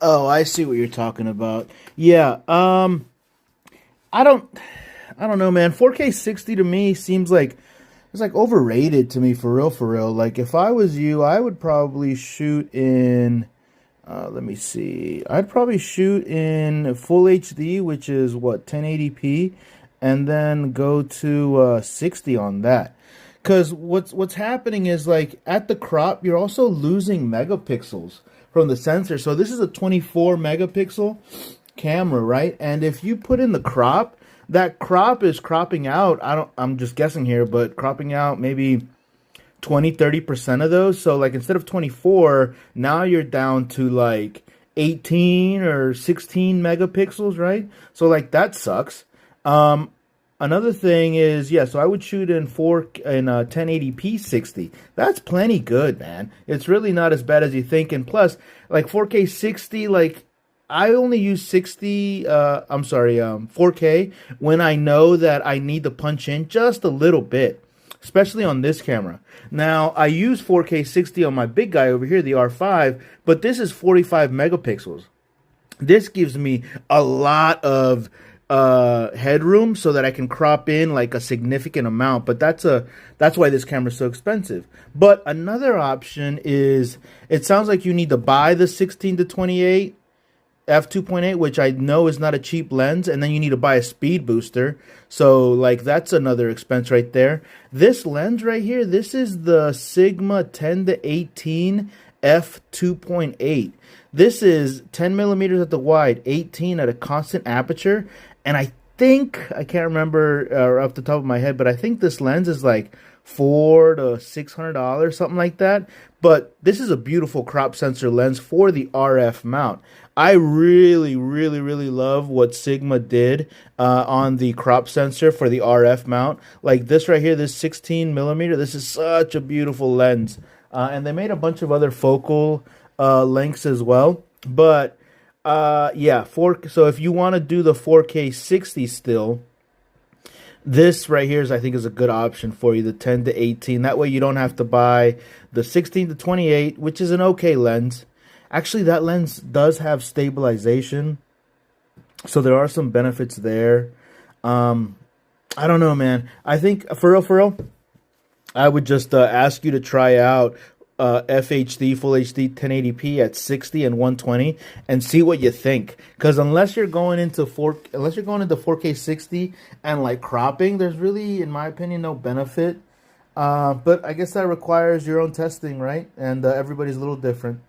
Oh, I see what you're talking about. Yeah. I don't I don't know, man. 4K 60 to me seems like it's like overrated to me for real for real. Like if I was you, I would probably shoot in let me see. I'd probably shoot in full HD, which is what 1080p, and then go to 60 on that. Cuz what's happening is like at the crop, you're also losing megapixels from the sensor. So this is a 24 megapixel camera, right? And if you put in the crop, that crop is cropping out. I'm just guessing here, but cropping out maybe 20-30% of those. So like instead of 24, now you're down to like 18 or 16 megapixels, right? So like that sucks. Um Another thing is, yeah, so I would shoot in 1080p 60. That's plenty good, man. It's really not as bad as you think. And plus, like 4K 60, like I only use 60 I'm sorry, 4K when I know that I need to punch in just a little bit, especially on this camera. Now, I use 4K 60 on my big guy over here, the R5, but this is 45 megapixels. This gives me a lot of headroom so that I can crop in like a significant amount, but that's why this camera is so expensive. But another option is it sounds like you need to buy the 16 to 28 f2.8, which I know is not a cheap lens, and then you need to buy a speed booster. So like that's another expense right there. This lens right here, this is the Sigma 10 to 18 f2.8. This is 10 millimeters at the wide, 18 at a constant aperture, and I can't remember off the top of my head, but I think this lens is like $400 to $600, something like that. But this is a beautiful crop sensor lens for the RF mount. I really, really, really love what Sigma did on the crop sensor for the RF mount. Like this right here, this 16 millimeter, this is such a beautiful lens. And they made a bunch of other focal lengths as well. But yeah, so if you want to do the 4K 60 still, this right here I think is a good option for you, the 10 to 18. That way you don't have to buy the 16 to 28, which is an okay lens. Actually, that lens does have stabilization, so there are some benefits there. I don't know, man. I think for real, I would just ask you to try out FHD, Full HD, 1080p at 60 and 120, and see what you think. Because unless you're going into 4K 60 and like cropping, there's really, in my opinion, no benefit. But I guess that requires your own testing, right? And everybody's a little different.